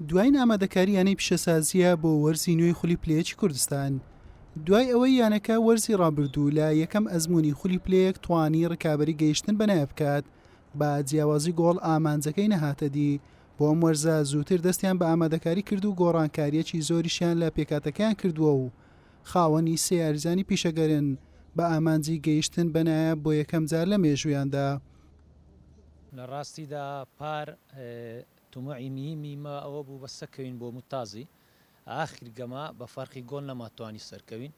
دوای ئامادەکاری یانەی پیشەسازیە بۆ وەرزی نوێی خولی پلەیەکی کوردستان. دوای ئەوەی یانەکە وەرزی ڕابردوو لە یەکەم ئەزمموی خولی پلەیەک توانی ڕکابی گەیشتن بەنایە بکات بە جیاوازی گۆڵ ئامانجەکەی نەهاتە دی. بۆ ئەم وەرزە زووتر دەستیان بە ئامادەکاری کرد و گۆڕانکاریەکی زۆریشیان لە پێکاتەکەیان کردووە و خاوەنی سێ یاریزانی پیشەگەرن بە ئامانجی گەیشتن بەنایە بۆ یەکەم جار لە مێژوویاندا. لە ڕاستیدا پار تومعی میمە ئەوە بوو بە سەرکەوین بۆ متازی ئاخر گەمە بە فەرقی گۆڵ نەماتوانی سەرکەوین.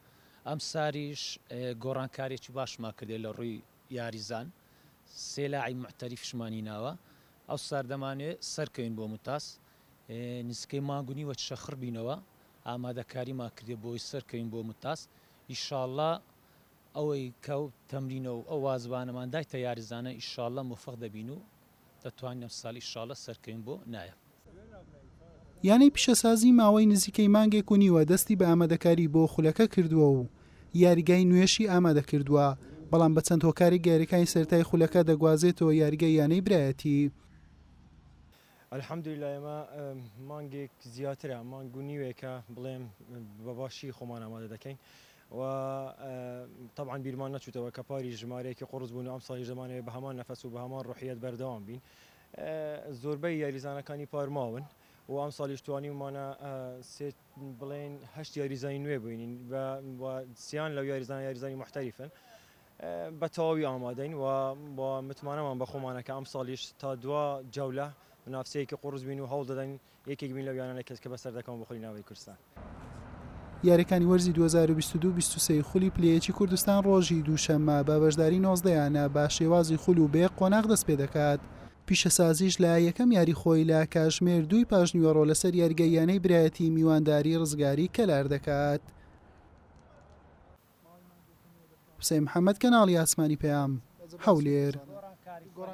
ئەم ساریش گۆڕانکارێکی باشما کردێ لە ڕووی یاریزان سێ لاعب محتەریفشمانی ناوە. ئەو سار دەمانێت سەرکەوین بۆ متاس نزیکەی ماگونی وە شەخڕ بینەوە ئامادەکاریما کردێ بۆی سەرکەوین بۆ متاس. ئیشاڵڵا ئەوەی کەوت تەمرینە و ئەو وازبانەمان دایتە یاریزانە ئیشاڵڵا موفق دەبین و دەتوانین ئەم ساڵ ئیشاڵڵا سەرکەوین بۆ نایە. یانەی پیشەسازی ماوەی نزیکەی مانگێک و نیوە دەستی بە ئامادەکاری بۆ خولەکە کردووە و یاریگای نوێشی ئامادە کردووە، بەڵام بە چەند هۆکاری گەریەکانی سەرەتای خولەکە دەگوازێتەوە یاریگای یانەی برایەتی. الحەمدولیلا ئێمە مانگێک زیاترە مانگونی وێکە بڵێم بە باشی خۆمان ئامادە دەکەین و طبعا بیرمان نەچوتەوە کە پاری ژمارەیەکی قڕز بوون و ئەم ساڵی ژەمانەیە بە هەمان نەفەس و بە هەمان ڕوحیەت بەردەوام بین. زۆربەی یاریزانەکانی پارماون و ئەم ساڵیش توانیمانە بڵێن هەشت یاریزانی نوێ بووینین و سیان لەو یاریزانی محتەریفن بە تەواوی ئامادەین و متمانەمان بە خۆمانەکە ئەم ساڵیش تا دوا جەولە نافسەیەکی قڕز بین و هەوڵ دەدەین یەکێک بین لەو یانانە کەس کە بەسەر دەکەم بە خولی ناوی کوردستان. یاریەکانی وەرزی 2022-23 خولی پلەیەکی کوردستان ڕۆژی دووشەممە بە بەشداری 19 یانە با شێوازی خول و بێ قۆناغ دەست پێ دەکات. پیشەسازیش لە یەکەم یاری خۆی لە کاتژمێر 2 پاژنیوەڕۆ لەسەر یاریگای یانەی برایەتی میوانداری ڕزگاری کەلار دەکات. حوسێن محەممەد، کەناڵی ئاسمانی پەیام، هەولێر.